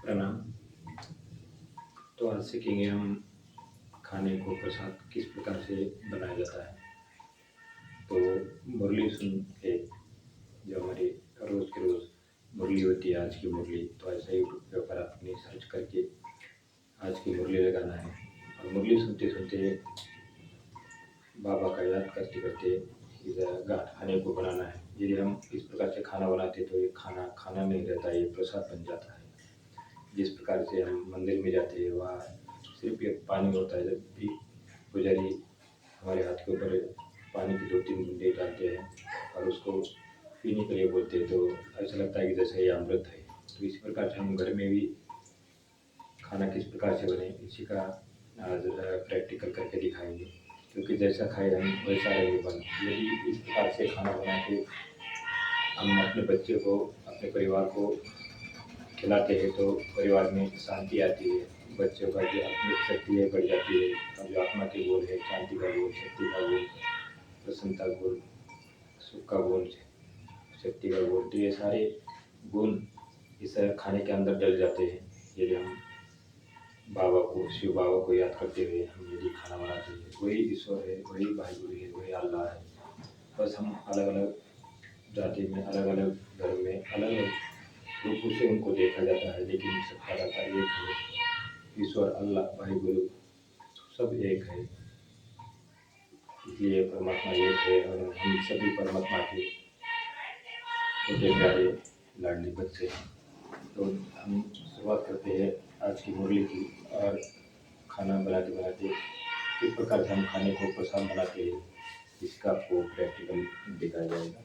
प्रणाम। तो आज सीखेंगे हम खाने को प्रसाद किस प्रकार से बनाया जाता है। तो मुरली सुन के जो हमारी रोज़ की रोज़ मुरली होती है, आज की मुरली, तो ऐसा यूट्यूब के ऊपर अपनी सर्च करके आज की मुरली लगाना है और मुरली सुनते सुनते बाबा का याद करते करते इस खाने को बनाना है। यदि हम इस प्रकार से खाना बनाते तो ये खाना खाना नहीं रहता, ये प्रसाद बन जाता है। जिस प्रकार से हम मंदिर में जाते हैं वहाँ सिर्फ एक पानी होता है, जब भी पुजारी हमारे हाथ के ऊपर पानी की 2-3 बूंदे डालते हैं और उसको पीने के लिए बोलते हैं, तो ऐसा लगता है कि जैसे ये अमृत है। तो इसी प्रकार से हम घर में भी खाना किस प्रकार से बने इसी का आज प्रैक्टिकल करके दिखाएंगे, क्योंकि जैसा खाए हम वैसा रहेंगे बन। यदि इस प्रकार से खाना बना के हम अपने बच्चे को, अपने परिवार को खिलाते हैं तो परिवार में शांति आती है। बच्चों का जो आत्मिक शक्ति है बढ़ जाती है और जो आत्मा के बोल है, शांति का बोल, शक्ति का बोल, प्रसन्नता का बोल, सुख का बोल, शक्ति का बोल, तो ये सारे गुण इस खाने के अंदर डल जाते हैं। यदि हम बाबा को, शिव बाबा को याद करते हुए हम यदि खाना बनाते हैं, वही ईश्वर है, वही वाहिगुरु है, वही अल्लाह है। बस हम अलग अलग जाति में, अलग अलग धर्म में, अलग अलग रूपों से उनको देखा जाता है, लेकिन सबका दाता एक है। ईश्वर, अल्लाह, वाहिगुरु सब एक है। इसलिए परमात्मा एक है और हम सभी परमात्मा के छोटे प्यारे लाडले बच्चे हैं। तो हम शुरुआत करते हैं आज की मुरली की, और खाना बनाते बनाते किस प्रकार से हम खाने को प्रसाद बनाते हैं इसका आपको प्रैक्टिकल दिखाया जाएगा।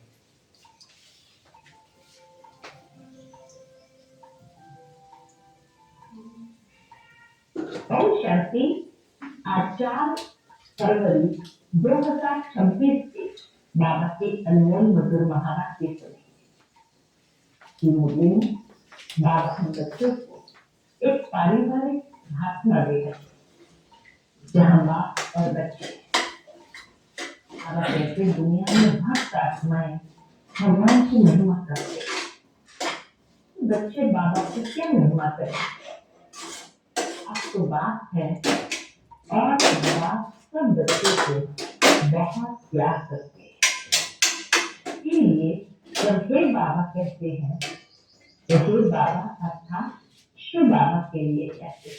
ओम शांति। आज 4 फरवरी 2026 से बाबा के अनमोल मधुर महावाक्य सुने। मुरली में बाबा हम बच्चों को एक पारिवारिक भाषण दे रहे, जहाँ बाप और बच्चे बाबा कहते दुनिया में भक्त आत्माएं भगवान की महिमा करते, बच्चे बाबा की क्या महिमा करें। अब तो बात है और बाप सब बच्चों को बहुत प्यार करते हैं। इसलिए जब हे बाबा कहते हैं तो हे बाबा अर्थात शिव बाबा के लिए कहते हैं।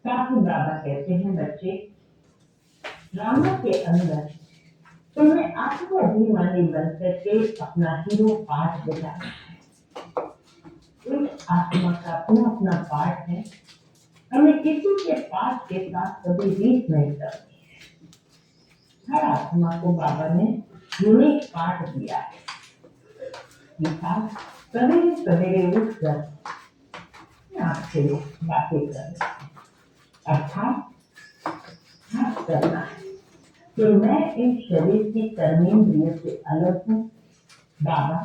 काफी बाबा कहते हैं बच्चे, ड्रामा के अंदर तुम्हें आत्माभिमानी बन करके अपना हीरो पार्ट बजाना है। इस आत्मा का अपना अपना पार्ट है, हमें किसी के पार्ट के साथ कभी रीत नहीं करनी है। हर आत्मा को बाबा ने यूनिक पार्ट दिया है। सवेरे सवेरे उठकर आपसे बातें करना, अर्थात हक करना है कि मैं इन शरीर की कर्मेंद्रिय से अलग हूँ। बाबा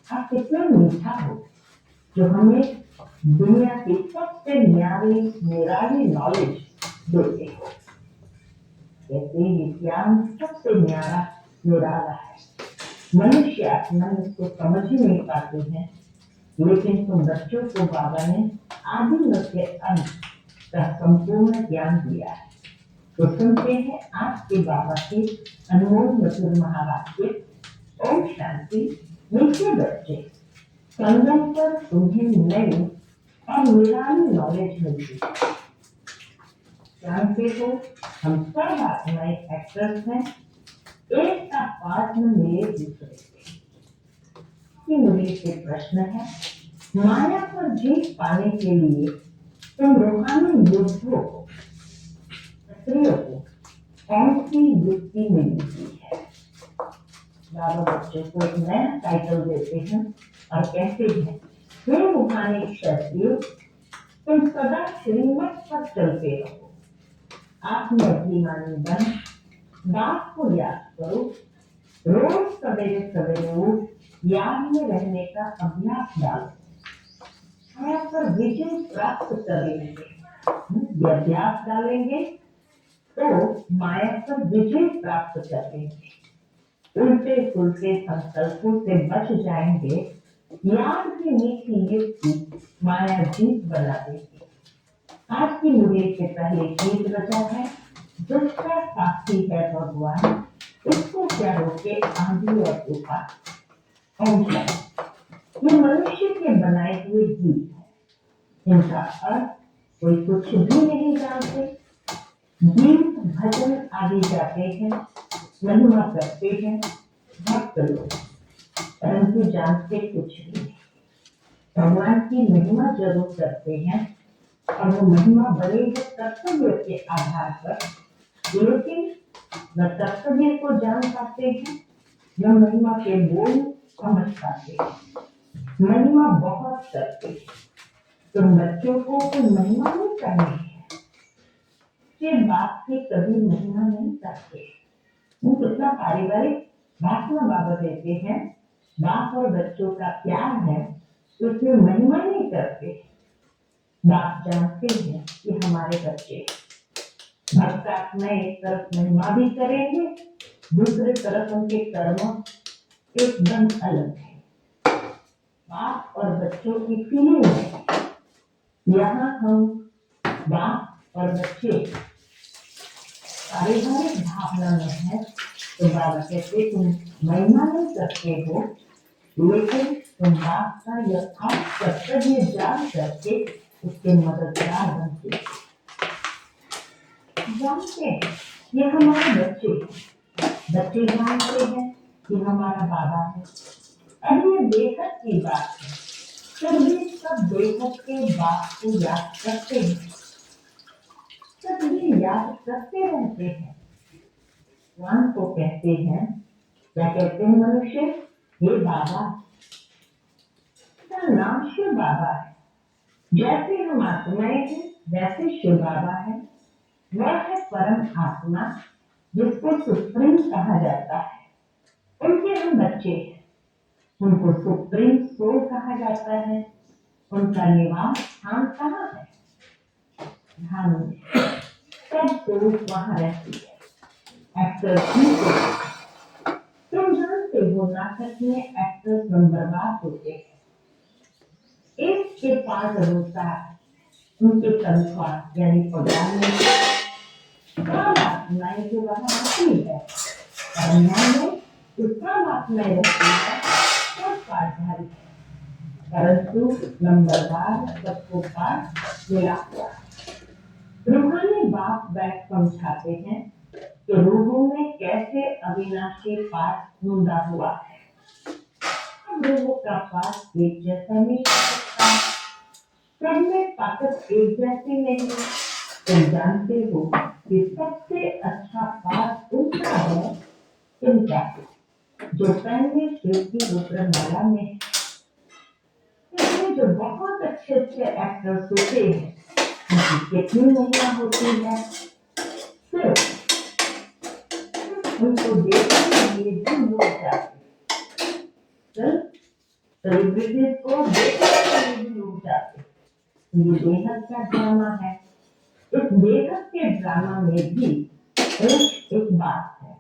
आप कितना मीठा हो जो हमें दुनिया की सबसे न्यारी निराली नॉलेज देते हो। कहते ये ज्ञान सबसे न्यारा निराला है। मनुष्य आत्मा इसको समझ ही नहीं पाते हैं, लेकिन तुम बच्चों को बाबा ने आदि मध्य अंत का संपूर्ण ज्ञान दिया है। तो सुनते हैं आपके बाबा के अनमोल मधुर महावाक्य। ओम शांति। मीठे बच्चे, संगम पर तुम्हें नई और निराली नॉलेज मिलती है। जानते हो हम सब आत्माएं एक्टर्स हैं, एक का पार्ट में मिले दूसरे से। मुझे से प्रश्न है, माया पर जीत पाने के लिए तुम रूहानी युद्धों को, स्त्रियों को कौन सी युक्ति मिली हुई है। बाबा बच्चों को एक नया टाइटल देते हैं और कहते हैं, हे रूहानी क्षत्रिय, तुम सदा श्रीमत पर चलते रहो। आत्माभिमानी बन बाप को याद करो। रोज सवेरे सवेरे उठ याद में रहने का अभ्यास डालो। माया पर विजय प्राप्त कर लेंगे। अभ्यास डालेंगे तो माया पर विजय प्राप्त कर लेंगे। उल्टे पुल्टे संकल्पों से बच जाएंगे याद की मीठी युक्ति माया जीत बना देती। आज की मुझे से पहले गीत बजा है, जिसका साक्षी है भगवान, इसको क्या रोके आंधी और तूफान। ओम शांति। ये मनुष्य के बनाए हुए गीत है, इनका अर्थ कोई कुछ भी नहीं जानते। गीत भजन आदि जाते हैं, महिमा करते हैं भक्त लोग, परंतु जानते कुछ भी नहीं। भगवान की महिमा जरूर करते हैं और वो महिमा बड़े हुए कर्तव्य के आधार पर, लेकिन न कर्तव्य को जान पाते हैं न महिमा के बोल समझ पाते हैं। महिमा बहुत करते हैं, तुम बच्चों को कोई महिमा नहीं करनी है, के बाप की कभी महिमा नहीं करते। वो कितना पारिवारिक भाषण बाबा देते हैं, बाप और बच्चों का प्यार है, उसमें महिमा नहीं करते। बाप जानते हैं कि हमारे बच्चे भक्त आत्माएं एक तरफ महिमा भी करेंगे, दूसरी तरफ उनके कर्म एकदम अलग है। बाप और बच्चों की फीलिंग है। यहाँ हम बाप और बच्चे पारिवारिक भावना में है, तो बाबा कहते तुम महिमा नहीं करते हो, लेकिन तुम बाप का यथार्थ कर्तव्य जान करके उसके मददगार बनते हो। जानते हैं ये हमारे बच्चे जानते हैं कि हमारा बाबा है। अब ये बेहद की बात है, फिर भी सब बेहद के बाप को याद करते हैं, सब ये याद करते रहते हैं। भगवान को कहते हैं, क्या कहते हैं मनुष्य, हे बाबा। इसका नाम शिव बाबा है। जैसे हम आत्माएं हैं वैसे शिव बाबा है। वह है परम आत्मा, जिसको सुप्रीम कहा जाता है। उनके हम बच्चे हैं, उनको सुप्रीम सोल कहा जाता है। उनका निवास स्थान कहाँ है? ध्यान में सब सोल वहां रहती है। एक्टर्स भी तुम जानते हो नाटक में एक्टर्स नंबरवार होते हैं। एक के पास अनुसार उनके तनख्वाह यानी पगार में आत्माएं जो वहां आती है, और न्याय उसका आत्माएं रहती है, सब पाठधारी है, परंतु नंबरवार सबको पाठ मिला हुआ है। रूहानी बाप बैठ समझाते हैं कि रूहों में कैसे अविनाशी पाठ मुंडा हुआ है। अब रूहों का पाठ एक जैसा नहीं हो सकता, सब में ताकत एक जैसी नहीं। तुम जानते हो कि सबसे अच्छा पाठ उनका है, इनका जो पहले शिव की रुद्रमाला में है। इसमें जो बहुत अच्छे एक्टर्स होते हैं, उनकी कितनी महिमा होती है। सिर्फ उनको देखने के लिए भी लोग जाते, सिर्फ सेलिब्रिटीज को देखने के लिए भी लोग जाते। ये बेहद का ड्रामा है। इस बेहद के ड्रामा में भी एक बात है,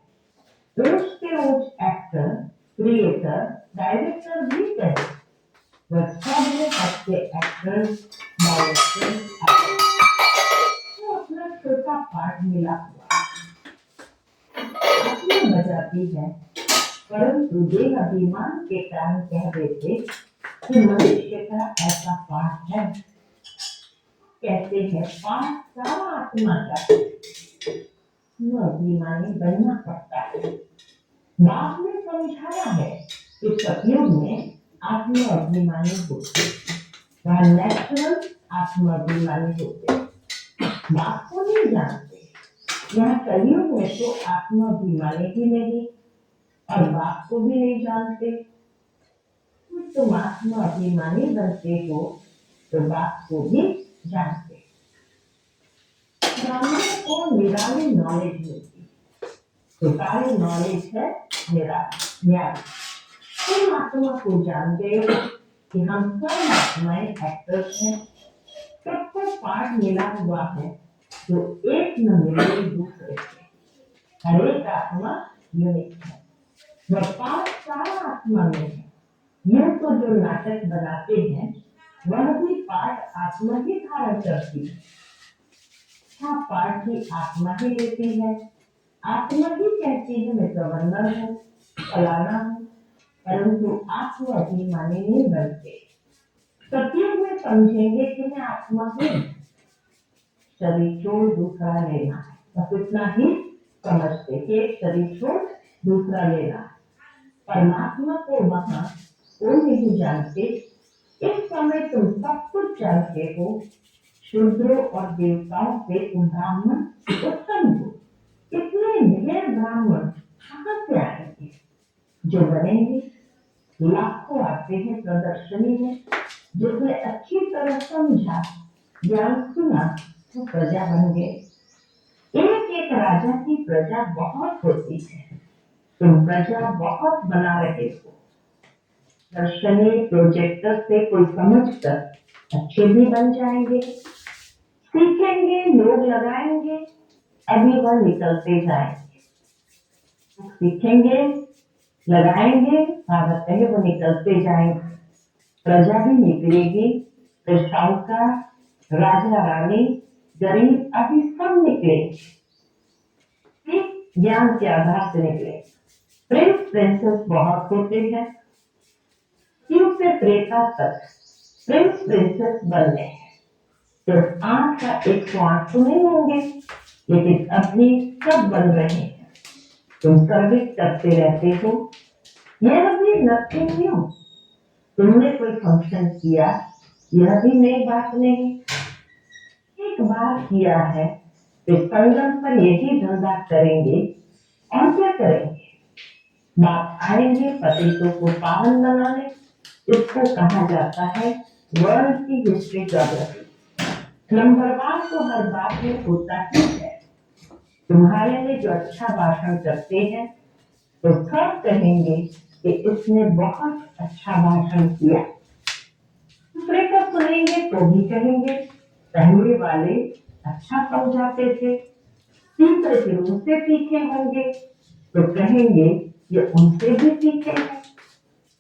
ऊंच से ऊंच एक्टर, क्रिएटर, डायरेक्टर भी कहे, वह सब में अच्छे एक्टर्स, डायरेक्टर्स आते हैं। वो अपना छोटा पार्ट मिला हुआ अपने बजाती है, परंतु देह अभिमान के कारण कह देते कि मनुष्य का ऐसा पाठ है। कहते हैं पाठ सारा आत्मा का अभिमानी बनना पड़ता है। बाप ने समझाया है कि सतयुग में आत्माभिमानी होते, वह नेचुरल आत्माभिमानी होते, बाप को नहीं जानते। यहाँ कलयुग में तो आत्माभिमानी भी नहीं और बाप को भी नहीं जानते। तुम आत्माभिमानी बनते हो तो बाप को भी जानते। ब्राह्मण को निराली नॉलेज मिलती, तो सारी नॉलेज है निराली। तुम आत्मा को जानते हो कि हम सब आत्माएं एक्टर्स हैं, सबको पार्ट मिला हुआ है जो एक न मिले दूसरे से। हर एक आत्मा यूनिक है, वह पार्ट सारा आत्मा में है, यह तो जो नाटक बनाते हैं वह भी पाठ आत्मा ही धारण करती है। हाँ, पाठ भी आत्मा ही लेती है। आत्मा ही कहती है मैं गवर्नर हूँ, फलाना हूँ, परंतु आत्मा अभिमानी नहीं बनते। सतयुग में समझेंगे कि मैं आत्मा हूँ, शरीर छोड़ दूसरा लेना है, बस इतना ही समझते कि एक शरीर छोड़ दूसरा लेना है। परमात्मा को वहां कोई नहीं जानते। इस समय तुम सब कुछ जानते हो। शूद्रों और देवताओं से तुम ब्राह्मण उत्तम हो। इतने ढेर ब्राह्मण कहाँ से आएंगे? जो बनेंगे लाखों आते हैं प्रदर्शनी में। जिसने अच्छी तरह समझा, ज्ञान सुना, तो प्रजा बन गए। एक एक राजा की प्रजा बहुत होती है। तुम प्रजा बहुत बना रहे हो। दर्शनी प्रोजेक्टर से कोई समझकर अच्छे भी बन जाएंगे। सीखेंगे, लोग लगाएंगे, अभी वह निकलते जाएंगे। सीखेंगे, लगाएंगे, बाबा कहे वो निकलते जाएंगे। प्रजा भी निकलेगी, तो साहूकार, राजा रानी, गरीब अभी सब निकलेंगे। ज्ञान के आधार से निकले। प्रिंस प्रिंसेस बहुत होते हैं। क्यों से प्रेता तक प्रिंस प्रिंसेस बनने हैं। तो 8 का 108 तो नहीं होंगे, लेकिन अभी सब बन रहे हैं। तुम सर्विस करते रहते हो। यह भी नथिंग न्यू। तुमने कोई फंक्शन किया, यह भी नई बात नहीं। एक बार किया है तो संगम पर यही धंधा करेंगे और क्या करेंगे? बात आएंगे पतितों को पावन बनाने। इसको कहा जाता है वर्ल्ड की हिस्ट्री ज्योग्राफी। नंबरवार तो हर बात में होता ही है। तुम्हारे लिए जो अच्छा भाषण करते हैं तो सब कहेंगे कि इसने बहुत अच्छा भाषण किया। दूसरे का सुनेंगे तो भी कहेंगे पहले वाले अच्छा समझाते थे। तीसरे फिर उनसे सीखे होंगे तो कहेंगे ये उनसे भी सीखे हैं।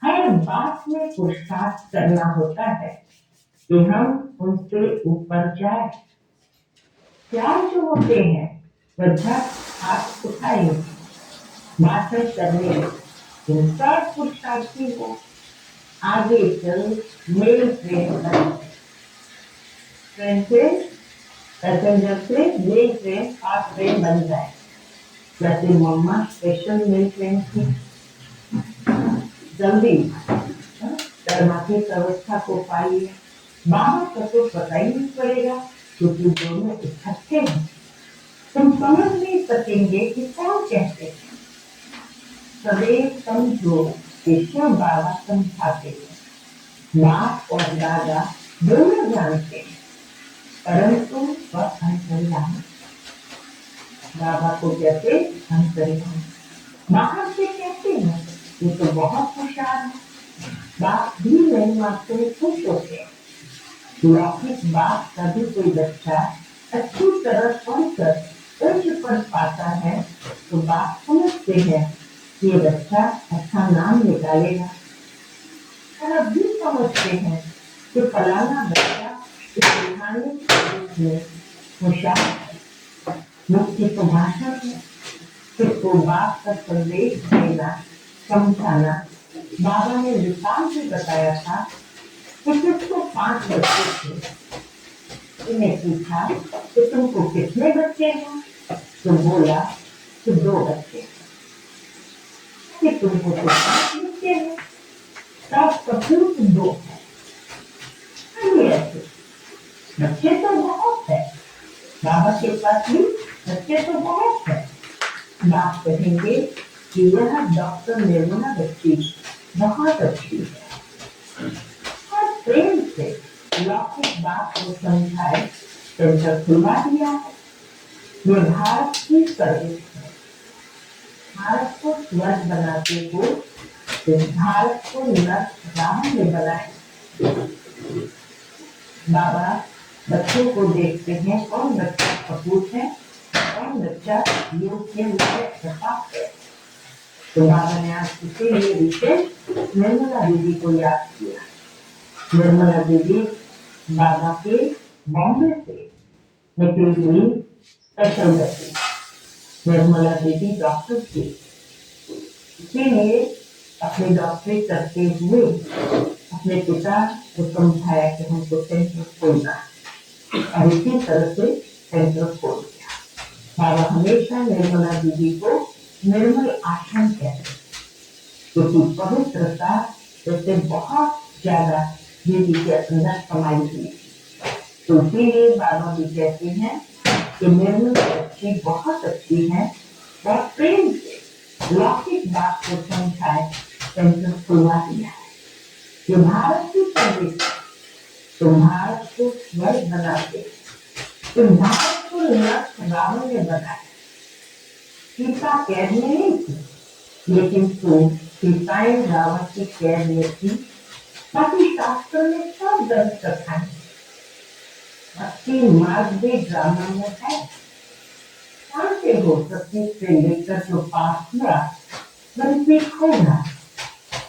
हर बात में पुरुषार्थ करना होता है कि हम उनसे ऊपर जाए। प्यार जो होते हैं वह झट हाथ उठाएंगे भाषण करने में। इंसान पुरुषार्थी हो, आगे चल मेल ट्रेन ट्रेन से पैसेंजर से मेल ट्रेन फास्ट ट्रेन बन जाए। जैसे मम्मा स्पेशल मेल ट्रेन थी, जल्दी दरमा की व्यवस्था को पाइए। बाबा का तो पता ही नहीं पड़ेगा क्योंकि दोनों इकट्ठे हैं। तुम समझ नहीं सकेंगे कि कौन कहते हैं। सदैव समझो शिव बाबा समझाते हैं। बाप और दादा दोनों जानते हैं, परंतु वह अंतर्यामी। बाबा को कहते अंतर्यामी। बाहर से कहते हैं ये तो बहुत होशियार है। बाप भी नहीं मानते, खुश होते हैं। लौकिक बाप का भी कोई बच्चा अच्छी तरह पढ़कर उच्च पद पाता है तो बाप समझते हैं कि ये बच्चा अच्छा नाम निकालेगा। और अब भी समझते हैं कि फलाना बच्चा इस रूहानी में होशियार है। मुक्ति तो भाषण है, किसको बाप का संदेश देना, समझाना। बाबा ने विशाल भी बताया था कि किसको 5 बच्चे थे। इन्हें पूछा कि तुमको कितने बच्चे हैं? तो बोला कि 2 बच्चे। कि तुमको तो 5 बच्चे हैं, तब कपूर 2 है। ऐसे बच्चे तो बहुत है, बाबा के पास भी बच्चे तो बहुत है। बाप कहेंगे कि यह डॉक्टर निर्मला बच्ची बहुत अच्छी है। और प्रेम से लौकिक बात को समझाए सेंटर खुलवा दिया है। ये भारत की सर्विस है। भारत को स्वर्ग बनाते हो तो भारत को नर्क राम में बनाए। बाबा बच्चों को देखते हैं कौन बच्चा कपूत है, कौन बच्चा योग्य है। तो बाबा ने आज इसीलिए विशेष निर्मला दीदी को याद किया। निर्मला दीदी बाबा के बॉम्बे से निकली हुई स्पेशल गति। निर्मला दीदी डॉक्टर थी, इसीलिए अपनी डॉक्टरी करते हुए अपने पिता को समझाया कि हमको सेंटर खोलना है, और इसी तरह से सेंटर खोल दिया। बाबा हमेशा निर्मला दीदी को निर्मल आश्रम कहते, क्योंकि पवित्रता जैसे बहुत ज्यादा दीदी के अंदर समाई हुई। तो इसीलिए बाबा भी कहते हैं कि निर्मल बच्ची बहुत अच्छी है, बहुत प्रेम से लौकिक बात को समझाए सेंटर खुलवा दिया है। ये भारत की सर्विस, तुम भारत को स्वर्ग बनाते, तुम भारत को नष्ट रावण ने बनाया। सीता कैद में नहीं थी, लेकिन तुम सीताएं रावण की कैद में थी। बाकी शास्त्र में सब दर्ज कथाएं, भक्ति मार्ग भी ड्रामा में है। जानते हो सत्य से लेकर जो पास हुआ वही होगा।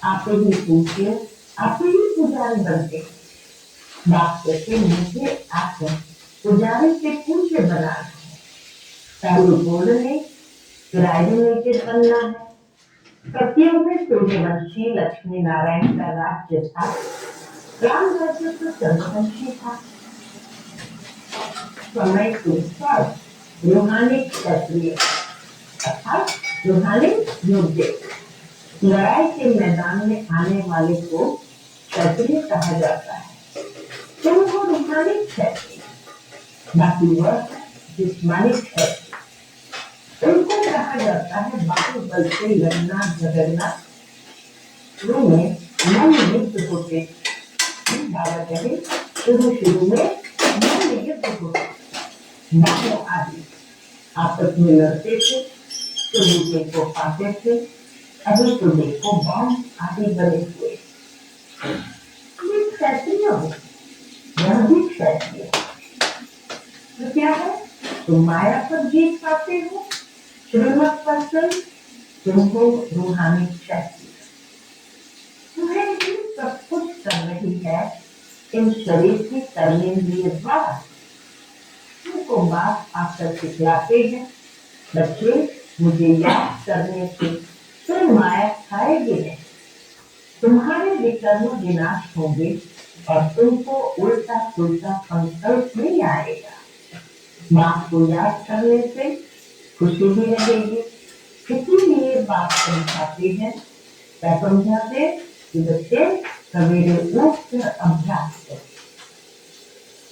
आप ही पूछिए, आप ही पुजारी बनते। बात करके मुझे आकर पुजारी से पूछे बनाना है, पहले बोलने फिर आइडेंटिटी बनना है। सत्यों में सूर्यवंशी लक्ष्मी नारायण का राज्य था, राम राज्य तो चंद्रवंशी था। समय के साथ रूहानी क्षत्रिय अर्थात रूहानी योग्य, लड़ाई के मैदान में आने वाले को क्षत्रिय कहा जाता है। तो वो रूहानी क्षत्रिय, बाकी वह जिस्मानी क्षत्रिय, उनको कहा जाता है बाहुबल से लड़ना झगड़ना। शुरू में मन युद्ध होते, बाबा कहे शुरू में मन युद्ध होते, बाहों आदि आपस में लड़ते थे, तो दूसरे को पाते थे। अभी तो देखो बॉम्ब आदि बने हुए। ये क्षत्रिय हो, यह भी क्षत्रिय। तो क्या है, तुम माया पर जीत पाते हो, श्रीमत पर चल, तुमको रूहानी क्षत्रिय। तुम्हें भी सब कुछ कर रही है इन शरीर की कर्मेंद्रिय द्वारा। तुमको बात आकर सिखलाते हैं, बच्चे मुझे याद करने से फिर माया खाएगी नहीं। तुम्हारे विकर्म विनाश होंगे और तुमको उल्टा पुल्टा संकल्प नहीं आएगा। बात को याद करने से खुशी भी रहेगी, इसीलिए बात समझाते हैं। क्या समझाते कि बच्चे सवेरे उठकर अभ्यास करें।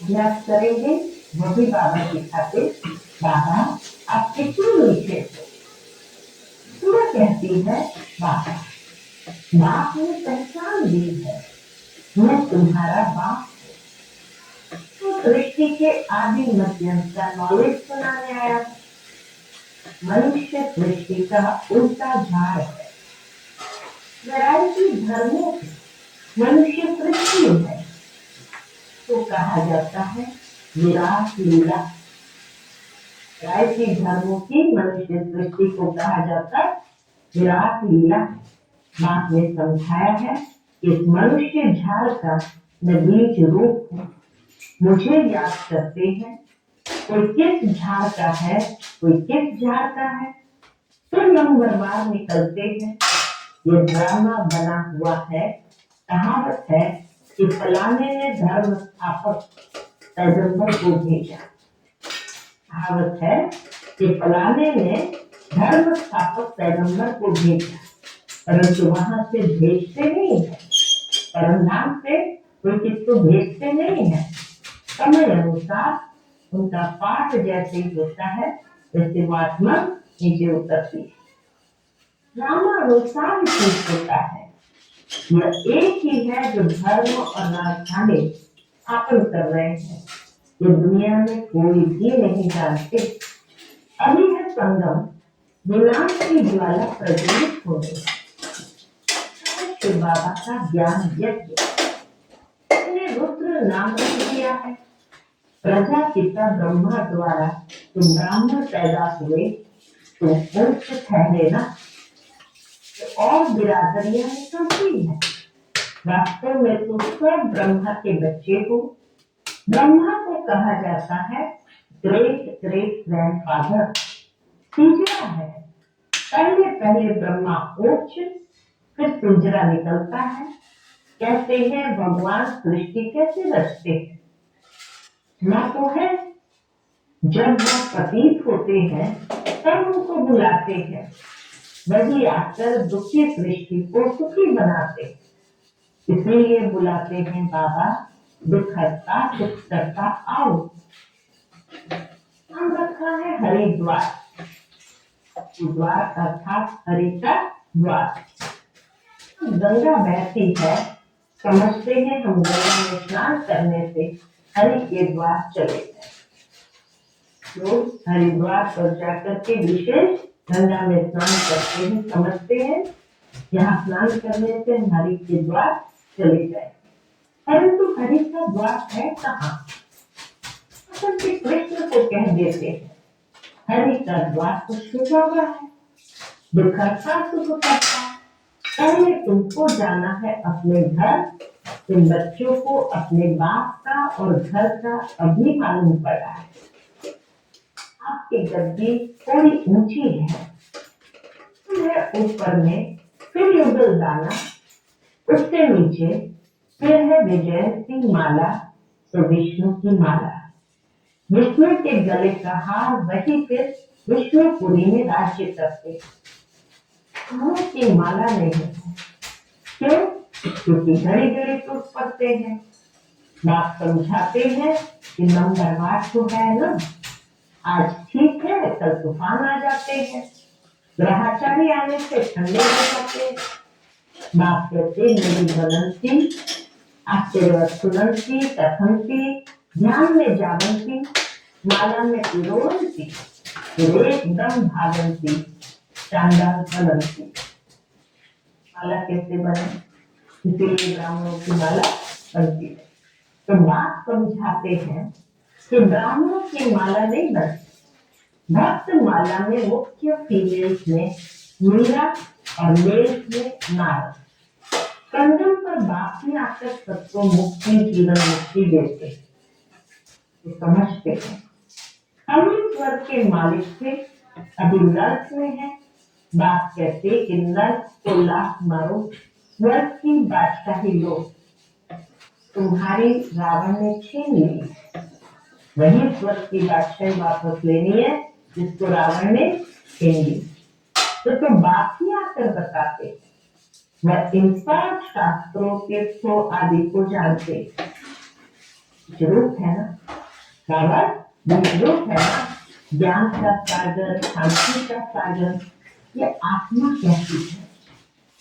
अभ्यास करेंगे वो भी बाबा सिखाते। बाबा आप कितने मीठे हो। सूरज कहती है बाबा बाप ने पहचान दी है, मैं तुम्हारा बाप हूँ। तो सृष्टि के आदि मध्यंत का नॉलेज सुनाने आया। मनुष्य सृष्टि का उल्टा झाड़ है। वैरायटी धर्मों की मनुष्य सृष्टि है, तो कहा जाता है विराट लीला। वैरायटी धर्मों की मनुष्य सृष्टि को कहा जाता है विराट लीला। बाप ने समझाया है कि इस मनुष्य झाड़ का मैं बीज रूप हूँ। मुझे याद करते हैं, कोई किस झाड़ का है, कोई किस झाड़ का है, फिर नंबरवार निकलते हैं। ये ड्रामा बना हुआ है। कहावत है कि फलाने ने धर्म स्थापक पैगंबर को भेजा। कहावत है कि फलाने ने धर्म स्थापक पैगंबर को भेजा, परंतु वहां से भेजते नहीं है। परमधाम से कोई किसको भेजते नहीं है। समय अनुसार उनका पाठ जैसे ही होता है वैसे वो आत्मा नीचे उतरती है। रामानुसार ठीक होता है। यह एक ही है जो धर्म और राजधानी स्थापन कर रहे हैं। ये दुनिया में कोई भी नहीं जानते। अभी है संगम, विनाश की ज्वाला प्रज्वलित हो गई। बाबा का ज्ञान यज्ञ ने रुद्र नाम रख दिया है। प्रजापिता ब्रह्मा द्वारा तुम ब्राह्मण पैदा हुए, तो वंश ठहरे ना। तो और बिरादरियां निकलती है। वास्तव में तो सब ब्रह्मा के बच्चे हो। ब्रह्मा को कहा जाता है ग्रेट ग्रेट ग्रैंडफादर। तीसरा है, पहले पहले ब्रह्मा उच्च, फिर पिंजरा निकलता है। कहते हैं भगवान सृष्टि कैसे रचते हैं? ना तो है जब वह प्रतीत होते हैं तब उनको बुलाते हैं, वही आकर दुखी सृष्टि को सुखी बनाते हैं। इसलिए बुलाते हैं बाबा दुख हरता सुख करता आओ। नाम रखा है हरिद्वार। द्वार अर्थात हरि का द्वार। गंगा बहती है, समझते हैं हम गंगा में स्नान करने से हरि के द्वार चले गए। लोग हरिद्वार पर जाकर के विशेष गंगा में स्नान करते हैं, समझते हैं यहाँ स्नान करने से हरि के द्वार चले गए। परंतु हरि का द्वार है कहाँ? असल में कृष्ण को कह देते हैं हरि का द्वार तो छुपा हुआ है, दुख हरता सुख करता। पहले तुमको जाना है अपने घर। इन बच्चों को अपने बाप का और घर का अभी मालूम पड़ा है। आपकी गद्दी थोड़ी ऊंची है, ऊपर में फिर युगल दाना, उससे नीचे फिर है विजयंती माला, तो विष्णु की माला। विष्णु के गले का हार वही फिर विष्णुपुरी में राज्य करते। हारों की माला नहीं है। क्यों? क्योंकि घड़ी घड़ी टूट पड़ते हैं। बाप समझाते हैं कि नंबरवार तो है ना, आज ठीक है कल तूफान आ जाते हैं, ग्रहाचारी आने से ठंडे हो जाते हैं। बाप कहते मेरी बनंती आश्चर्य सुनंती कथंती, ध्यान में जागंती, माला में पिरोंती, फिर एकदम भागंती, चांडाल फलंती। माला कैसे बने? इसीलिए ब्राह्मणों की माला बनती है। तो बात समझाते हैं कि ब्राह्मणों की माला नहीं बनती। भक्त माला में मुख्य फीमेल्स में मीरा और मेल्स में नारद। कंधम पर बाप ही आकर सबको मुक्ति जीवन मुक्ति देते हैं, तो समझते हैं हम इस स्वर्ग के मालिक थे, अभी नर्क में है। बाप कहते कि नर्क को लात मारो, स्वर्ग की बादशाही लो। तुम्हारी रावण ने छीन ली, वही स्वर्ग की बादशाही वापस लेनी है जिसको रावण ने छीन ली। तो बाप ही आकर बताते, वह इन सब शास्त्रों के तो आदि को जानते। जरूरत है ना बाबा, जरूरत है ना। ज्ञान का सागर, शांति का सागर, ये आत्मा कहती है।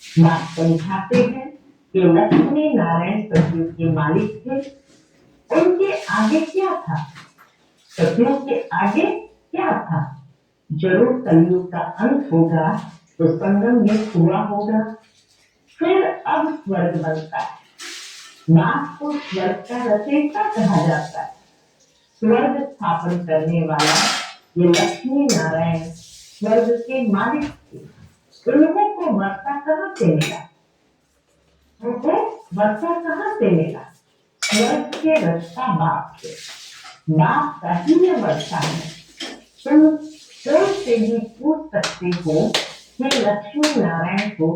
बात समझाते हैं कि लक्ष्मी नारायण सतयुग के मालिक थे। उनके आगे क्या था? सतयुग के आगे क्या था? जरूर कलयुग का अंत होगा तो संगम में हुआ होगा, फिर अब स्वर्ग बनता है। बाप को स्वर्ग का रचयिता कहा जाता है। स्वर्ग स्थापन करने वाला ये लक्ष्मी नारायण स्वर्ग के मालिक थे। उन्हों को वर्षा कहाँ से मिला? उनको वर्षा कहाँ से मिला? स्वर्ग के रक्षा बाप थे। बाप का ही ये वर्षा है। तुम कोई से भी पूछ सकते हो कि लक्ष्मी नारायण को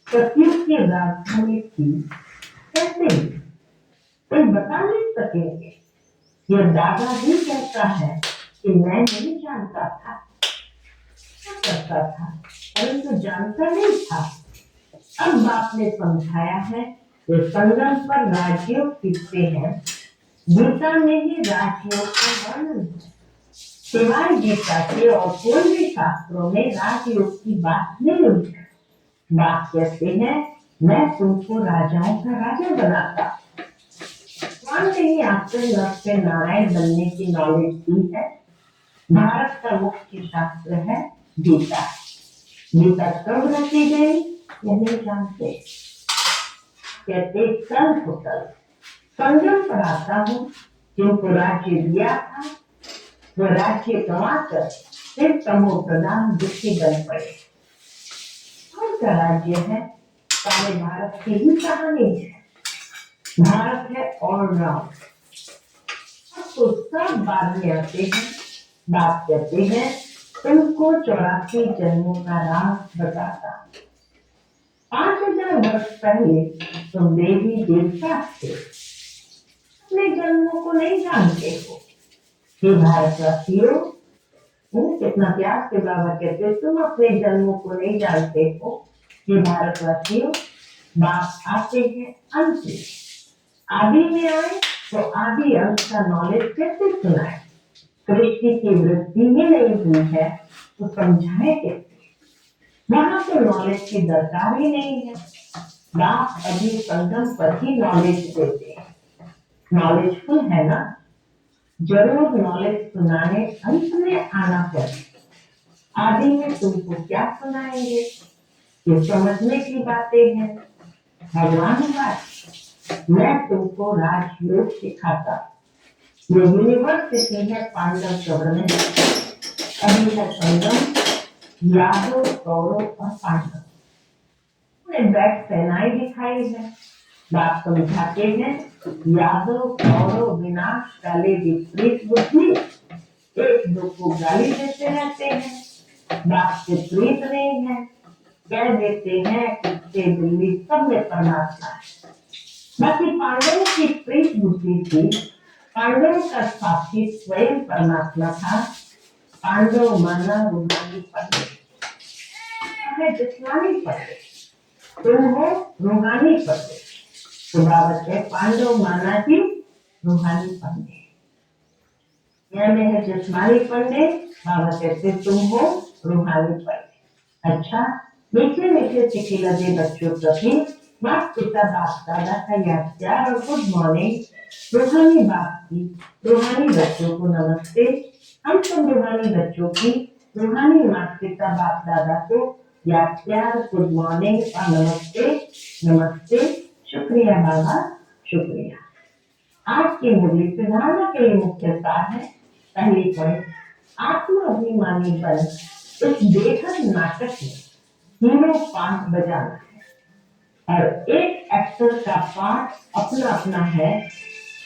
सतयुग की राजधानी थी कैसे? कोई बता नहीं सकेंगे। यह दादा भी कहता है कि मैं नहीं जानता था, क्या करता था, परंतु जानता नहीं था। अब बाप ने समझाया है कि संगम पर राजयोग सीखते हैं। गीता में ही राजयोग का वर्णन है। सिवाय गीता के और कोई भी शास्त्रों में राजयोग की बात नहीं हुई है। बाप कहते हैं मैं तुमको राजाओं का राजा बनाता। भगवान ने ही आपको लक्ष्य नारायण बनने की नॉलेज दी है। भारत का मुख्य शास्त्र है गीता। गीता कब रची गई यह नहीं जानते। कहते कल तो कल संगम पर आता हूँ, जिनको राज्य दिया था वह राज्य गंवा कर फिर तमो प्रधान दुखी बन पड़े। कौन सा राज्य है? सारे भारत की ही कहानी है। भारत है ऑलराउंड। तो सब बाद में आते हैं, बात करते हैं तुमको 84 जन्मों का राज बताता। 5000 वर्ष पहले तुम देवी देवता थे, अपने जन्मों को नहीं जानते हो। हे भारतवासियों, कितना प्यार से बाबा कहते तुम अपने जन्मों को नहीं जानते हो। हे भारतवासियों, बाप आते हैं अंत में, आदि में आए तो आदि अंत का नॉलेज कैसे सुनाए? सृष्टि की वृद्धि ही नहीं हुई है तो समझाए कैसे? वहां तो नॉलेज की दरकार ही नहीं है। बाप अभी संगम पर ही नॉलेज देते हैं। नॉलेजफुल है ना? जरूर नॉलेज सुनाने अंत में आना पड़े। आदि में तुमको क्या सुनाएंगे? ये समझने की बातें हैं। भगवान बात, मैं तुमको राजयोग सिखाता। ये यूनिवर्सिटी है पांडव गवर्नमेंट। अभी है संगम, यादव कौरव और पांडव। उन्हें बैठ सेनाएं दिखाई है। बात समझाते हैं यादव कौरव विनाश काले विपरीत बुद्धि, एक दो को गाली देते रहते हैं। बात विपरीत नहीं है, कह देते हैं कुत्ते बिल्ली सब में परमात्मा है। बाकी पांडवों की प्रीत बुद्धि थी। पांडवों का साथी स्वयं परमात्मा था। पांडव माना रूहानी पंडित, हमें जिस्मानी पंडित, तुम हो रूहानी पंडित। तो बाबा कहते पांडव माना ही रूहानी पंडित, यह में है जिस्मानी पंडित। बाबा कहते तुम हो रूहानी पंडित। अच्छा, मीठे मीठे चिट्ठी लगे बच्चों प्रति माता पिता बाप दादा का याद प्यार और गुड मॉर्निंग। रूहानी बाप की रूहानी बच्चों को नमस्ते। हम सब रूहानी बच्चों की रूहानी माता पिता बाप दादा को याद प्यार गुड मॉर्निंग और नमस्ते। नमस्ते, शुक्रिया बाबा, शुक्रिया। आज की मुरली सुधारना के लिए मुख्य सार है। पहली पॉइंट, आत्माभिमानी बन इस बेहद नाटक में हीरो पार्ट बजाना है और एक एक्टर का पार्ट अपना अपना है,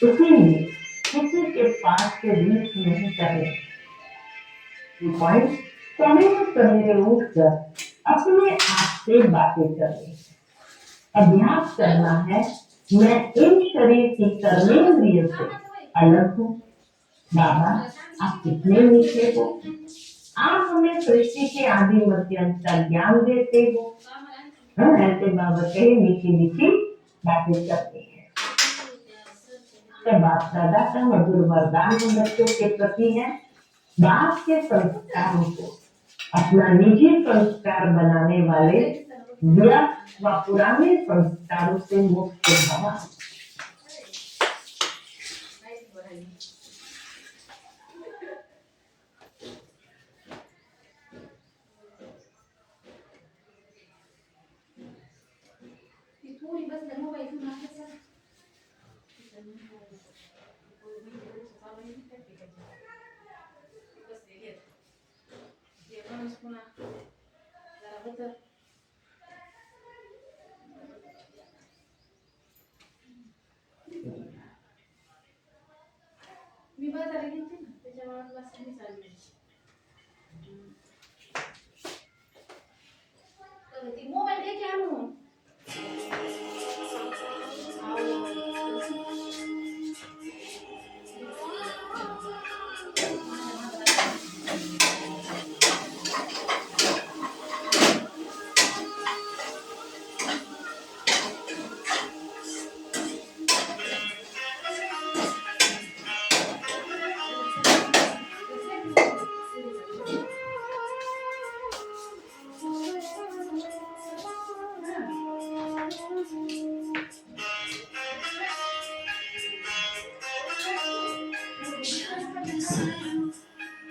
इसीलिए किसी के पार्ट के बीच नहीं करने। पॉइंट, सवेरे सवेरे उठकर अपने आप से बातें करनी, अभ्यास करना है। मैं इन शरीर की कर्मेंद्रिय से अलग हूँ। बाबा आप कितने मीठे हो, आप हमें सृष्टि के आदि मध्य अंत का ज्ञान देते हो। ऐसे बाबा कहे मीठी मीठी बातें करते हैं। बाप दादा का मधुर वरदान हम बच्चों के प्रति है। बाप के संस्कारों को अपना निजी संस्कार बनाने वाले व्यर्थ व पुराने संस्कारों से मुक्त भवा। मी बाजारात गेलते ना, त्याच्यामुळे क्लास मी चालली. ती मोबाईल दे की आणून.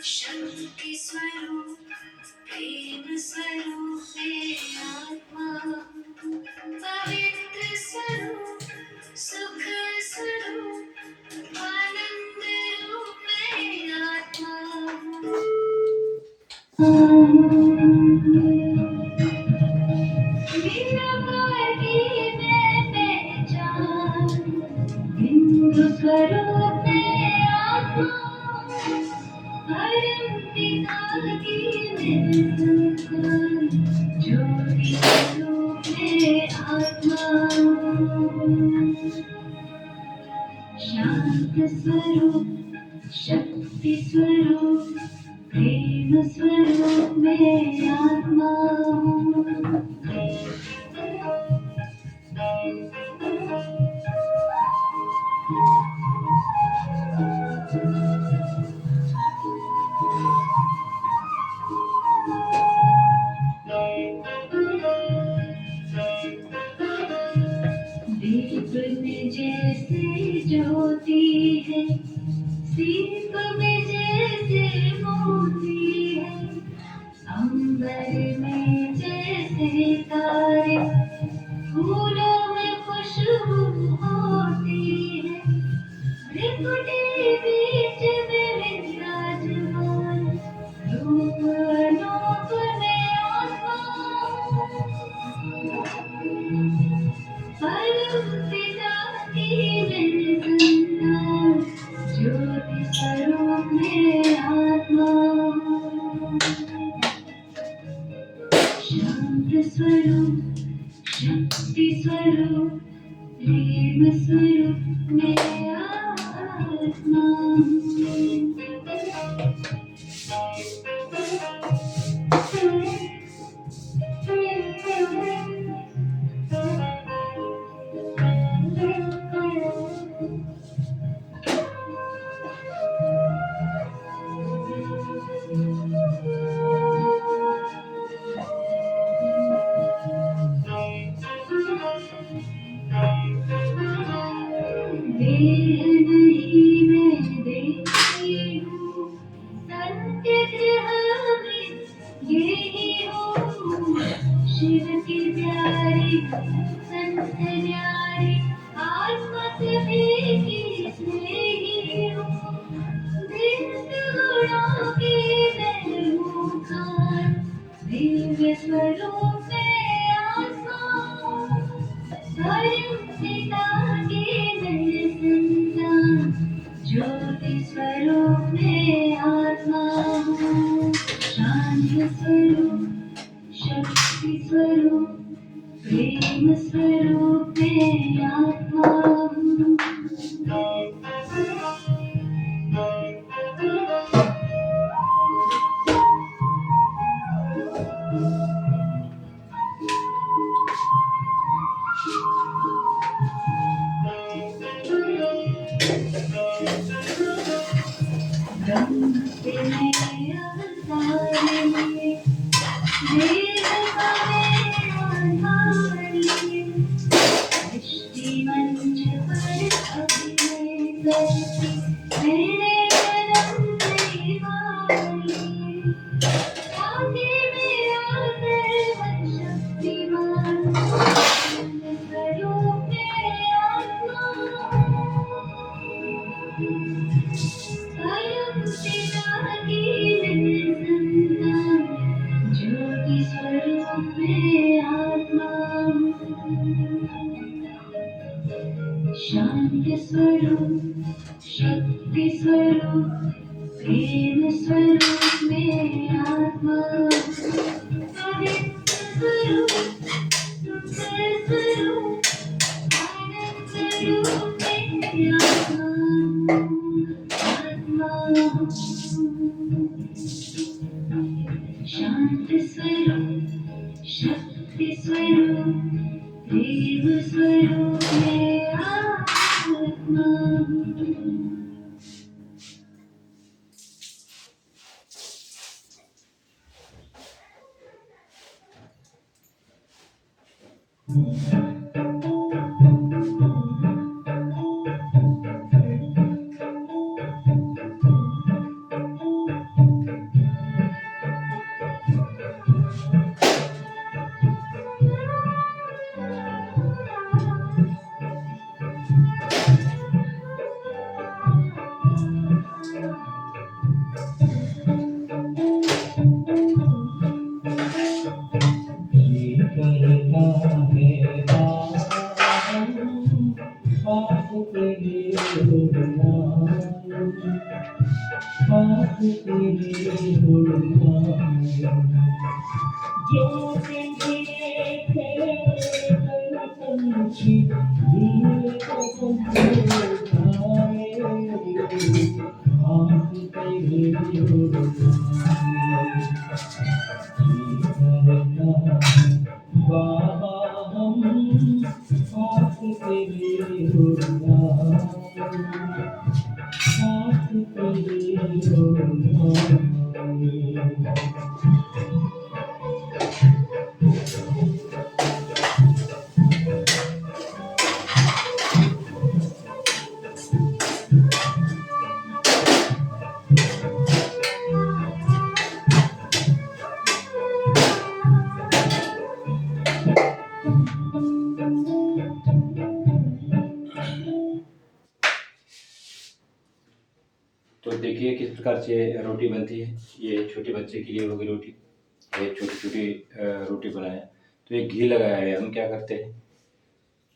शक्ति स्वरूप प्रेम स्वरूप आत्मा, पवित्र स्वरूप सुख स्वरूप आनंद रूप आत्मा। हिंदू स्वरूप में आत्मा परम पिता की निरंकार ज्योति स्वरूप में आत्मा शांत स्वरूप शक्ति स्वरूप प्रेम स्वरूप में आत्मा दीप में जैसे ज्योति है सीप में जैसे मोती है अंबर में जैसे तारे फूलों में खुशबू होती है त्रिपुटी बीच में विराजमान रूप अनूप में आत्मा परम पिता की निरंकार ज्योति स्वरूप में आत्मा शांत स्वरूप शक्ति स्वरूप प्रेम स्वरूप में आत्मा देह नहीं मैं देखती हूँ सत्य गृह में यही हूँ शिव की प्यारी संत न्यारी आत्मा सभी की स्नेही हूँ दिव्य गुणों की मैं हूँ खान दिव्य स्वरूप में आत्मा परम पिता की मैं संतान ज्योति स्वरूप में आत्मा हूँ शांति स्वरूप शक्ति स्वरूप प्रेम स्वरूप में आत्मा हूँ ब्रह्म से मैं अवतार लिए वेद का आधार लिए सृष्टि मंच पर अभिनय करती मैंने जन्म निभाया लिए आगे मेरा सर्वशक्तिमान स्वरूप में आत्मा परम पिता की मैं संतान ज्योति स्वरूप में आत्मा शांत स्वरूप शक्ति स्वरूप प्रेम स्वरूप में आत्मा पवित्र स्वरूप सुंदर स्वरूप आनंद स्वरूप में आत्मा शांत स्वरूप शक्ति स्वरूप प्रेम स्वरूप में आत्मा करता है तो देखिए किस प्रकार से रोटी बनती है। ये छोटे बच्चे के लिए होगी रोटी। ये छोटी छोटी रोटी बनाए, तो ये घी लगाया है। हम क्या करते हैं,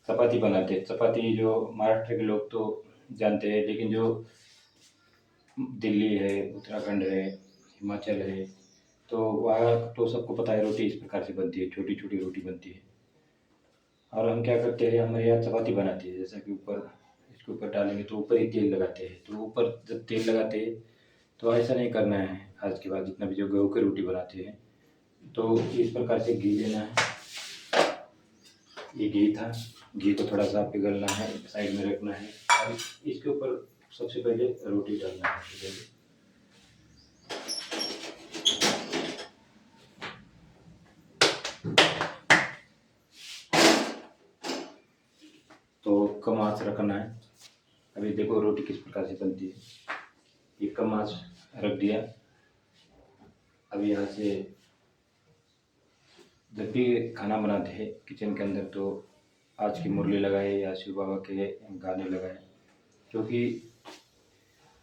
चपाती बनाते हैं। चपाती जो महाराष्ट्र के लोग तो जानते हैं, लेकिन जो दिल्ली है, उत्तराखंड है, हिमाचल है, तो वहाँ तो सबको पता है रोटी इस प्रकार से बनती है, छोटी छोटी रोटी बनती है। और हम क्या करते हैं, हमारे यहाँ चपाती बनाती है, जैसा कि ऊपर इसके ऊपर डालेंगे तो ऊपर ही तेल लगाते हैं। तो ऊपर जब तेल लगाते हैं तो ऐसा नहीं करना है। आज के बाद जितना भी जो गेहूँ की रोटी बनाते हैं तो इस प्रकार से घी लेना है। ये घी था, घी को थोड़ा सा पिघलना है, साइड में रखना है और इसके ऊपर सबसे पहले रोटी डालना है। तो कम आंच रखना है। अभी देखो रोटी किस प्रकार से बनती है। ये कम आंच रख दिया। अभी यहाँ से जब भी खाना बनाते हैं किचन के अंदर तो आज की मुरली लगाए या शिव बाबा के गाने लगाए, क्योंकि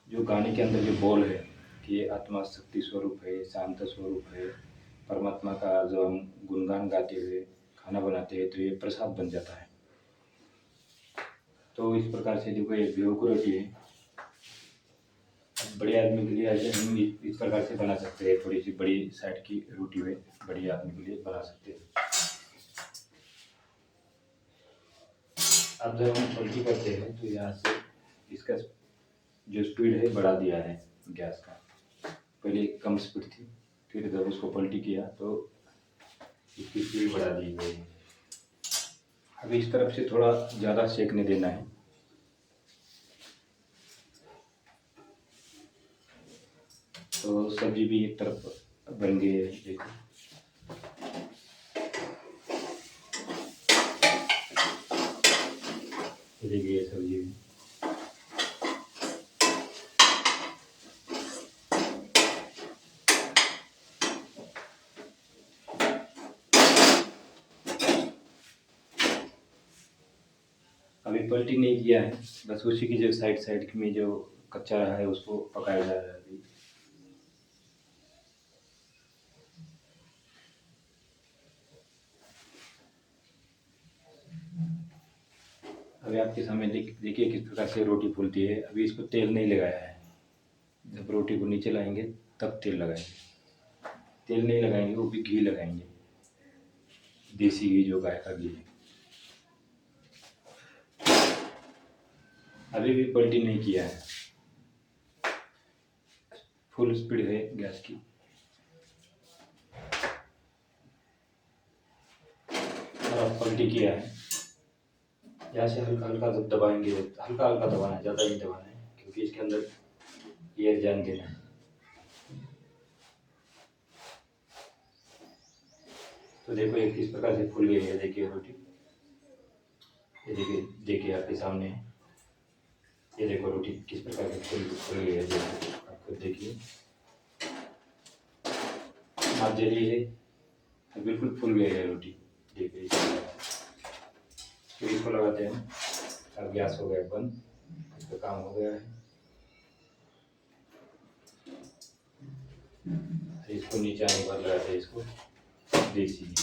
जो गाने के अंदर जो बोल है कि ये आत्मा शक्ति स्वरूप है, शांत स्वरूप है, परमात्मा का जो हम गुणगान गाते हुए खाना बनाते हैं तो ये प्रसाद बन जाता है। तो इस प्रकार से देखो ये गेहूं की रोटी है। बड़े आदमी के लिए ऐसे हम इस प्रकार से बना सकते हैं। थोड़ी सी बड़ी साइड की रोटी है, बड़े आदमी के लिए बना सकते हैं। अब जब हम पलटी करते हैं तो यहाँ से इसका जो स्पीड है बढ़ा दिया है गैस का। पहले कम स्पीड थी, फिर जब उसको पलटी किया तो इसकी स्पीड बढ़ा दी गई है। अब इस तरफ से थोड़ा ज़्यादा सेकने देना है। तो सब्जी भी एक तरफ बन गई है, देखो। देखिए सब्जी भी अभी पलटी नहीं किया है, बस उसी की जो साइड में जो कच्चा रहा है उसको पकाया जा रहा है अभी। अभी आपके सामने देखिए किस प्रकार से रोटी फूलती है। अभी इसको तेल नहीं लगाया है। जब रोटी को नीचे लाएंगे तब तेल लगाएंगे। तेल नहीं लगाएंगे, वो भी घी लगाएंगे, देसी घी जो गाय का घी है। अभी भी पलटी नहीं किया है, फुल स्पीड है गैस की। और अब पलटी किया है, यहाँ से हल्का हल्का जब दबाएंगे, हल्का हल्का दबाना है, ज़्यादा नहीं दबाना है, क्योंकि इसके अंदर एयर जान देना है। तो देखो ये किस प्रकार से फूल गई है, देखिए रोटी। ये देखिए आपके सामने है। ये देखो रोटी किस प्रकार से फूल गई है, देखो आप खुद देखिए। हाथ जली है, बिल्कुल फूल गई है रोटी, देखिए। फिर इसको लगाते हैं। अब गैस हो गया बंद, इसका काम हो गया है। इसको नीचे आने के बाद लगाते हैं इसको देसी घी।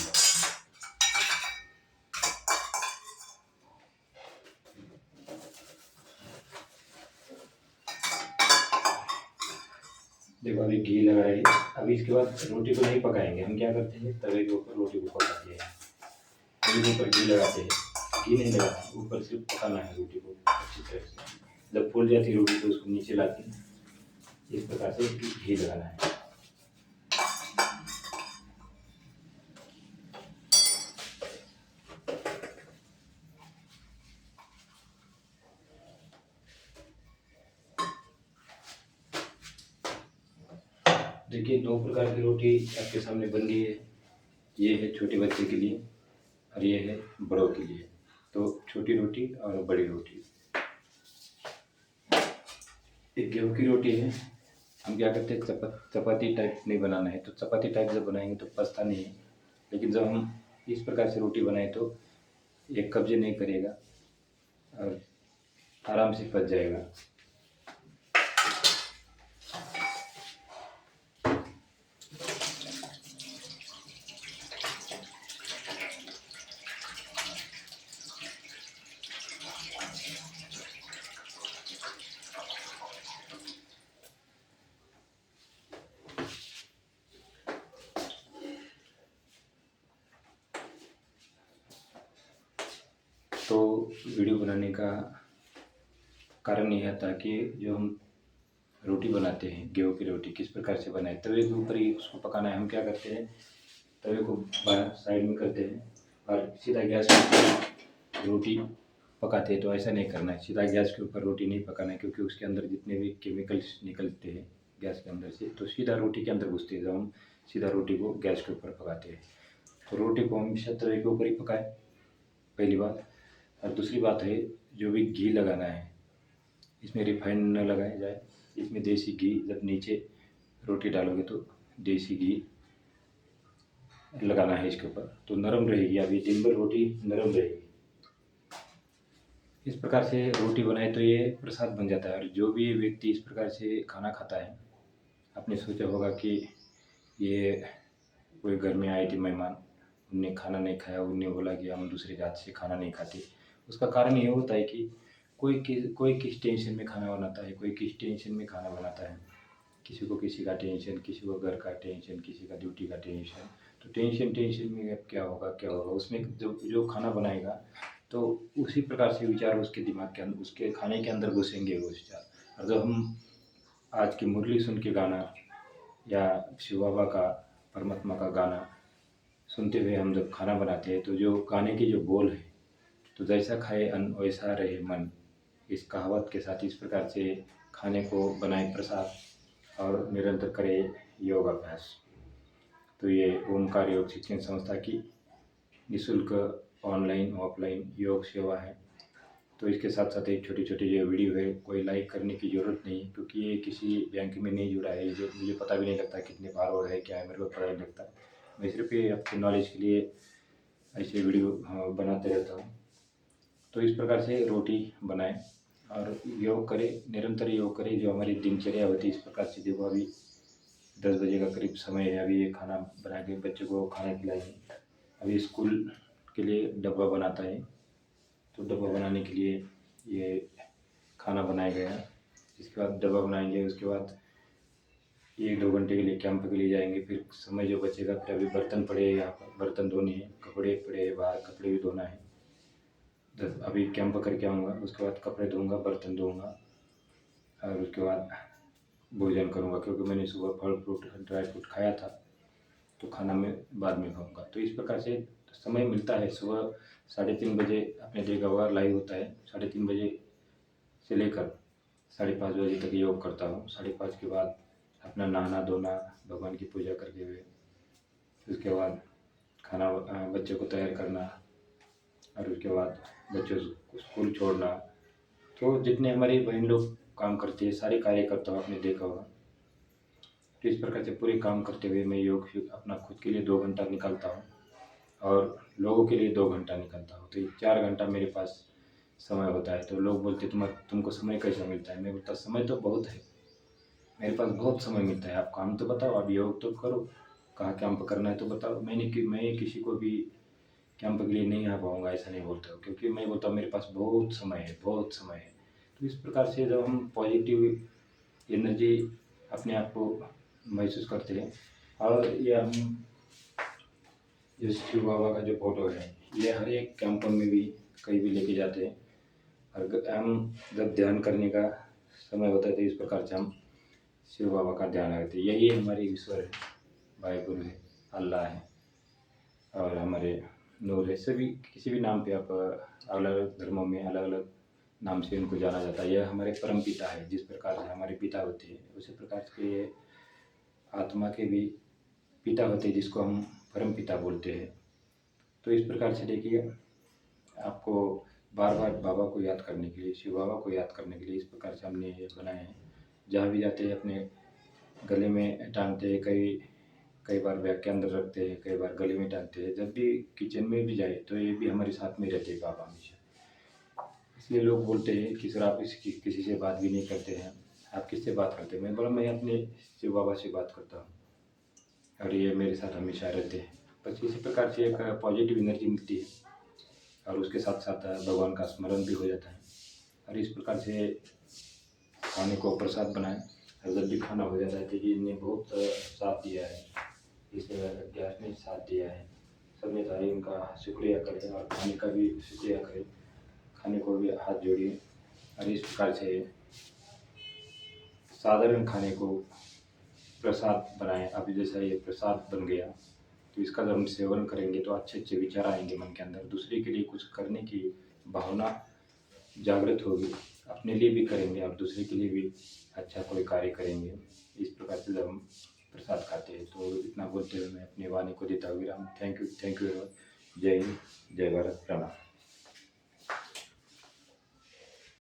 देखो अभी घी लगा है। अभी इसके बाद रोटी को नहीं पकाएंगे, हम क्या करते हैं तवे के ऊपर रोटी को पकाते हैं। तवे के ऊपर घी लगाते हैं, घी नहीं लगाना है, ऊपर सिर्फ पकाना है रोटी को अच्छी तरह से। जब फूल जाती है रोटी तो उसको नीचे लाके इस प्रकार से घी लगाना है। देखिए 2 प्रकार की रोटी आपके सामने बन गई है। ये है छोटे बच्चे के लिए और ये है बड़ों के लिए। तो छोटी रोटी और बड़ी रोटी। एक गेहूं की रोटी है। हम क्या करते हैं चपाती टाइप नहीं बनाना है, तो चपाती टाइप जब बनाएंगे तो पचता नहीं है। लेकिन जब हम इस प्रकार से रोटी बनाए तो ये कब्जे नहीं करेगा और आराम से पच जाएगा। तो वीडियो बनाने का कारण यह था कि जो हम रोटी बनाते हैं गेहूं की रोटी किस प्रकार से बनाए, तवे के ऊपर ही उसको पकाना है। हम क्या करते हैं तवे को बाहर साइड में करते हैं और सीधा गैस पर रोटी पकाते हैं। तो ऐसा नहीं करना है, सीधा गैस के ऊपर रोटी नहीं पकाना है, क्योंकि उसके अंदर जितने भी केमिकल्स निकलते हैं गैस के अंदर से तो सीधा रोटी के अंदर घुसते हैं जब हम सीधा रोटी को गैस के ऊपर पकाते हैं। तो रोटी को हमेशा तवे के ऊपर ही पकाएं, पहली बात। और दूसरी बात है जो भी घी लगाना है इसमें रिफाइंड न लगाया जाए, इसमें देसी घी। जब नीचे रोटी डालोगे तो देसी घी लगाना है इसके ऊपर, तो नरम रहेगी। अभी दिन भर रोटी नरम रहेगी। इस प्रकार से रोटी बनाए तो ये प्रसाद बन जाता है। और जो भी व्यक्ति इस प्रकार से खाना खाता है, आपने सोचा होगा कि ये कोई घर में आए थे मेहमान, उनने खाना नहीं खाया, उनने बोला कि हम दूसरे जात से खाना नहीं खाते। उसका कारण ये होता है कि कोई किस टेंशन में खाना बनाता है, कोई किस टेंशन में खाना बनाता है। किसी को किसी का टेंशन, किसी को घर का टेंशन, किसी का ड्यूटी का टेंशन। तो टेंशन में अब क्या होगा उसमें जो खाना बनाएगा तो उसी प्रकार से विचार उसके दिमाग के अंदर, उसके खाने के अंदर घुसेंगे वो विचार। और जब हम आज की मुरली सुन के गाना या शिव बाबा का परमात्मा का गाना सुनते हुए हम जब खाना बनाते हैं तो जो गाने के जो बोल है, तो जैसा खाए अन्न वैसा रहे मन, इस कहावत के साथ इस प्रकार से खाने को बनाए प्रसाद और निरंतर करे योग अभ्यास। तो ये ओमकार योग शिक्षण संस्था की निःशुल्क ऑनलाइन ऑफलाइन योग सेवा है। तो इसके साथ साथ एक छोटी छोटी जो वीडियो है कोई लाइक करने की ज़रूरत नहीं है, क्योंकि ये किसी बैंक में नहीं जुड़ा है। जो मुझे पता भी नहीं लगता कितने फॉलोअर है क्या है, मेरे को पता नहीं लगता। मैं सिर्फ ये आपके नॉलेज के लिए ऐसे वीडियो बनाते रहता हूँ। तो इस प्रकार से रोटी बनाएं और योग करें, निरंतर योग करें। जो हमारी दिनचर्या होती है इस प्रकार से। देखो अभी 10 बजे का करीब समय है, अभी ये खाना बना के बच्चों को खाना खिलाएंगे। अभी स्कूल के लिए डब्बा बनाता है, तो डब्बा बनाने के लिए ये खाना बनाया गया। इसके बाद डब्बा बनाएंगे, उसके बाद 1-2 घंटे के लिए कैंप के लिए जाएंगे। फिर समय जो बचेगा, फिर अभी बर्तन पड़े हैं, यहाँ पर बर्तन धोने हैं, कपड़े पड़े हैं, बाहर कपड़े भी धोना है। जब अभी कैंप करके आऊँगा उसके बाद कपड़े धोऊँगा, बर्तन धोऊँगा और उसके बाद भोजन करूँगा, क्योंकि मैंने सुबह फल फ्रूट ड्राई फ्रूट खाया था, तो खाना मैं बाद में खाऊँगा। तो इस प्रकार से समय मिलता है। सुबह 3:30 बजे आपने देखा होगा लाइव होता है, 3:30 बजे से लेकर 5:30 बजे तक योग करता हूँ। 5:30 के बाद अपना नहाना धोना, भगवान की पूजा करके हुए उसके बाद खाना बच्चों को तैयार करना और उसके बाद बच्चों को स्कूल छोड़ना। तो जितने हमारी बहन लोग काम करती है सारे कार्य करता हूँ, आपने देखा होगा। तो इस प्रकार से पूरे काम करते हुए मैं योग अपना खुद के लिए 2 घंटा निकालता हूँ और लोगों के लिए 2 घंटा निकालता हूँ। तो ये 4 घंटा मेरे पास समय होता है। तो लोग बोलते तुमको समय कैसा मिलता है? मैं बोलता समय तो बहुत है, मेरे पास बहुत समय मिलता है। आप काम तो बताओ, आप योग तो करो, कहाँ कैंप करना है तो बताओ। मैं किसी को भी कैंप के लिए नहीं आ पाऊँगा ऐसा नहीं बोलता हूँ, क्योंकि मैं बोलता हूँ मेरे पास बहुत समय है, बहुत समय है। तो इस प्रकार से जब हम पॉजिटिव एनर्जी अपने आप को महसूस करते हैं। और ये हम जो शिव बाबा का जो फोटो है ये हर एक कैंपों में भी कहीं भी लेके जाते हैं। और हम जब ध्यान करने का समय होता है तो इस प्रकार से हम शिव बाबा का ध्यान रखते हैं। यही हमारे ईश्वर है, वाहिगुरु है, अल्लाह है और हमारे नूर है। सभी किसी भी नाम पे आप अलग अलग धर्मों में अलग अलग नाम से उनको जाना जाता है। यह हमारे परम पिता है। जिस प्रकार से हमारे पिता होते हैं उसी प्रकार के ये आत्मा के भी पिता होते हैं जिसको हम परम पिता बोलते हैं। तो इस प्रकार से देखिए, आपको बार बार बाबा को याद करने के लिए, शिव बाबा को याद करने के लिए इस प्रकार से हमने ये बनाए हैं। जहाँ भी जाते हैं अपने गले में टांगते हैं, कई बार बैग के अंदर रखते हैं, कई बार गले में टांगते हैं। जब भी किचन में भी जाए तो ये भी हमारे साथ में रहते हैं बाबा हमेशा। इसलिए लोग बोलते हैं कि सर आप किसी से बात भी नहीं करते हैं, आप किससे बात करते हैं? मैं बोला मैं अपने शिव बाबा से बात करता हूँ और ये मेरे साथ हमेशा रहते हैं। बस इसी प्रकार से एक पॉजिटिव एनर्जी मिलती है और उसके साथ साथ भगवान का स्मरण भी हो जाता है। और इस प्रकार से खाने को प्रसाद बनाएं और जब भी खाना हो जाता है तो ये इनने बहुत साथ दिया है, इस गैस ने साथ दिया है। सबने सारे इनका शुक्रिया करें और खाने का भी शुक्रिया करें, खाने को भी हाथ जोड़िए। और इस प्रकार से साधारण खाने को प्रसाद बनाएं। अभी जैसा ये प्रसाद बन गया तो इसका जब हम सेवन करेंगे तो अच्छे अच्छे विचार आएंगे मन के अंदर, दूसरे के लिए कुछ करने की भावना जागृत होगी, अपने लिए भी करेंगे और दूसरे के लिए भी अच्छा कोई कार्य करेंगे। इस प्रकार से जब हम प्रसाद खाते हैं तो इतना बोलते हुए मैं अपनी वाणी को देता हूँ विराम। Thank you very much. जय हिंद, जय भारत, प्रणाम।